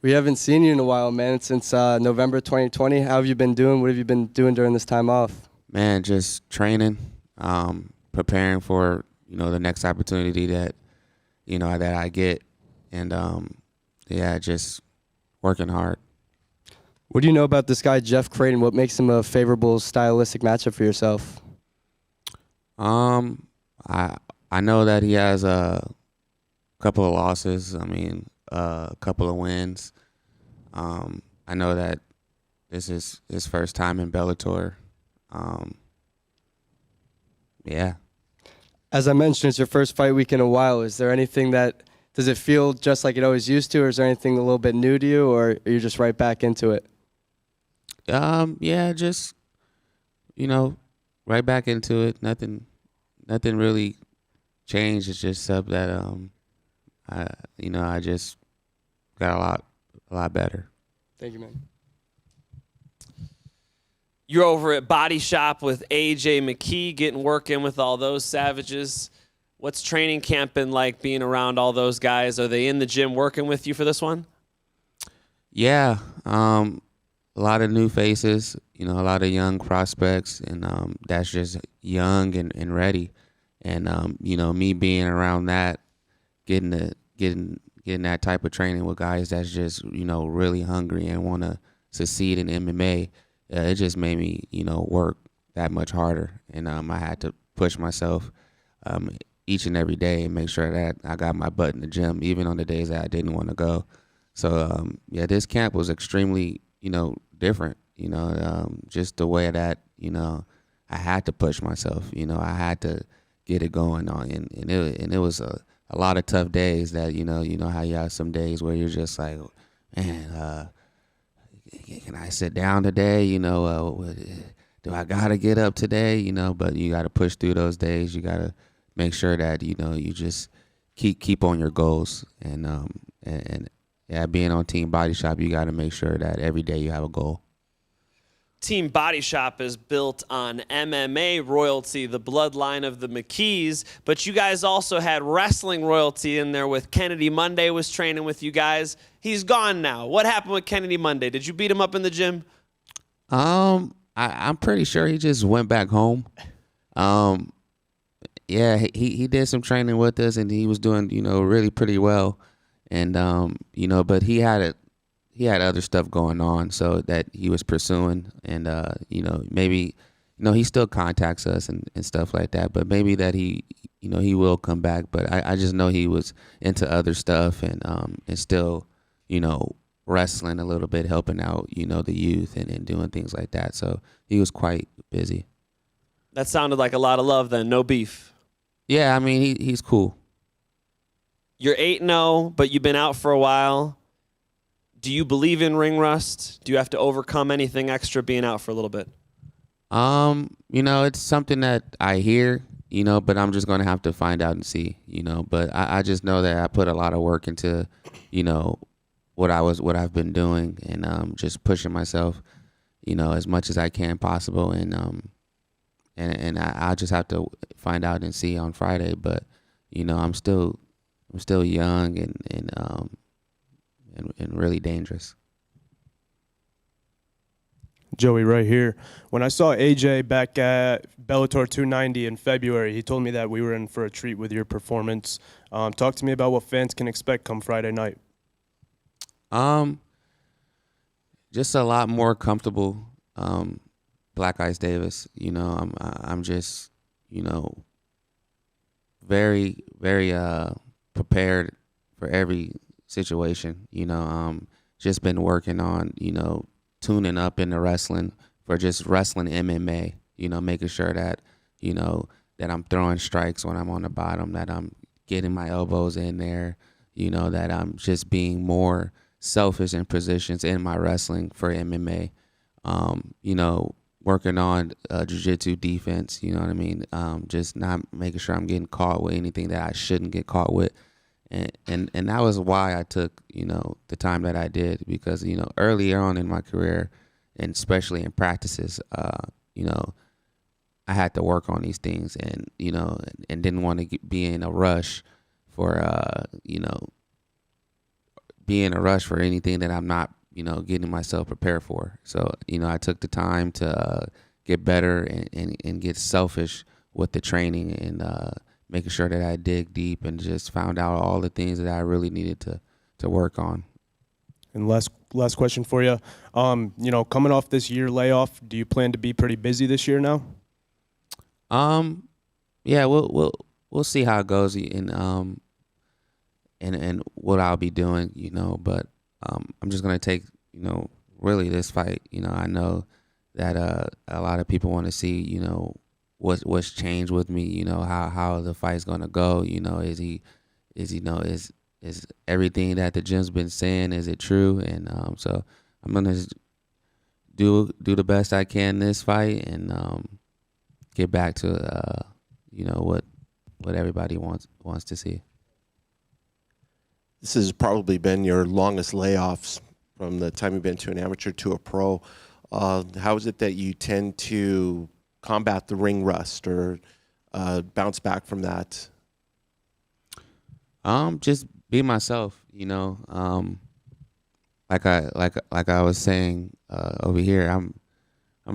We haven't seen you in a while, man. Since November 2020. How have you been doing? What have you been doing during this time off? Man, just training, preparing for the next opportunity that that I get, and yeah, just working hard. What do you know about this guy, Jeff Creighton? What makes him a favorable stylistic matchup for yourself? I know that he has a couple of losses. I mean, a couple of wins. I know that this is his first time in Bellator. Yeah. As I mentioned, it's your first fight week in a while. Is there anything does it feel just like it always used to, or is there anything a little bit new to you, or are you just right back into it? Yeah, just right back into it. Nothing really changed. It's just up that I just got a lot better. Thank you, man. You're over at Body Shop with AJ McKee, getting work in with all those savages. What's training camp been like being around all those guys? Are they in the gym working with you for this one? Yeah, a lot of new faces, a lot of young prospects, and that's just young and ready. And me being around that, getting that type of training with guys that's just really hungry and want to succeed in MMA, it just made me work that much harder. And I had to push myself each and every day and make sure that I got my butt in the gym, even on the days that I didn't want to go. So yeah, this camp was extremely different. Just the way that I had to push myself. I had to get it going on, and it was a lot of tough days. That how you have some days where you're just like, man, can I sit down today? Do I gotta get up today? But you gotta push through those days. You gotta make sure that you just keep on your goals, and yeah, being on Team Body Shop, you gotta make sure that every day you have a goal. Team Body Shop is built on MMA royalty, the bloodline of the McKees, but you guys also had wrestling royalty in there with Kennedy Monday was training with you guys. He's gone now. What happened with Kennedy Monday? Did you beat him up in the gym? I'm pretty sure he just went back home. Yeah, he did some training with us, and he was doing really pretty well, and but he had other stuff going on, so that he was pursuing, and maybe he still contacts us and stuff like that, but maybe that he will come back. But I just know he was into other stuff, and still wrestling a little bit, helping out the youth, and doing things like that. So he was quite busy. That sounded like a lot of love then. No beef. Yeah, I mean he's cool. You're 8-0, but you've been out for a while. Do you believe in ring rust? Do you have to overcome anything extra being out for a little bit? It's something that I hear, but I'm just going to have to find out and see, but I just know that I put a lot of work into, what I've been doing, and just pushing myself, as much as I can possible. And I'll just have to find out and see on Friday, but, I'm still young and really dangerous. Joey, right here. When I saw AJ back at Bellator 290 in February, he told me that we were in for a treat with your performance. Talk to me about what fans can expect come Friday night. Just a lot more comfortable. Black Ice Davis. I'm just very, very prepared for every situation. Just been working on tuning up into wrestling for just wrestling MMA. Making sure that that I'm throwing strikes when I'm on the bottom, that I'm getting my elbows in there. That I'm just being more selfish in positions in my wrestling for MMA. Working on jiu-jitsu defense. You know what I mean? Just not making sure I'm getting caught with anything that I shouldn't get caught with. And that was why I took, the time that I did, because, earlier on in my career, and especially in practices, I had to work on these things, and, and didn't want to be in a rush for, be in a rush for anything that I'm not, getting myself prepared for. So, I took the time to get better and get selfish with the training and making sure that I dig deep and just found out all the things that I really needed to work on. And last question for you. Coming off this year layoff, do you plan to be pretty busy this year now? Yeah, we'll see how it goes and what I'll be doing, but I'm just gonna take, really this fight. I know that a lot of people want to see, what's changed with me, how the fight's gonna go. Is everything that the gym's been saying, is it true? And so I'm gonna do the best I can this fight and get back to what everybody wants to see. This has probably been your longest layoffs from the time you've been to an amateur to a pro. How is it that you tend to combat the ring rust or bounce back from that? Just be myself, like I was saying over here. I'm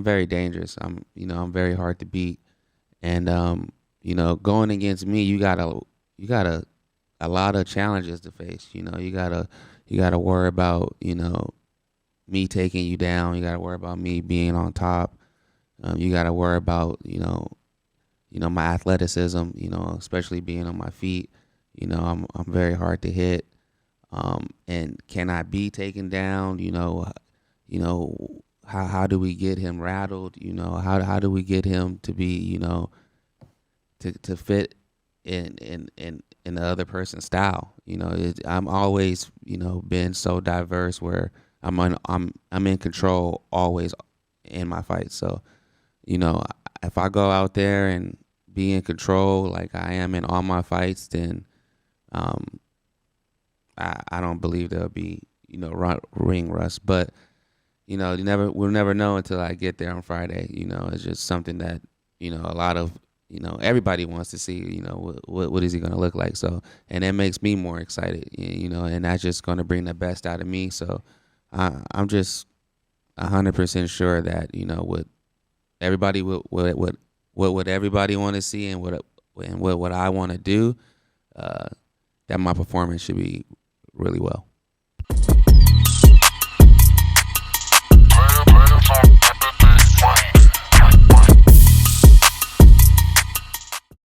very dangerous. I'm very hard to beat, and going against me, you got a lot of challenges to face. You gotta worry about me taking you down. You gotta worry about me being on top. You gotta worry about my athleticism. Especially being on my feet. I'm very hard to hit. And can I be taken down? How do we get him rattled? How do we get him to be to fit in the other person's style? I'm always been so diverse where I'm in control always in my fights. So if I go out there and be in control like I am in all my fights, then I don't believe there'll be ring rust. But we'll never know until I get there on Friday. It's just something that a lot of everybody wants to see. What is he going to look like? So, and it makes me more excited. And that's just going to bring the best out of me. So I'm just 100% sure that what everybody what everybody want to see and what I want to do, that my performance should be really well.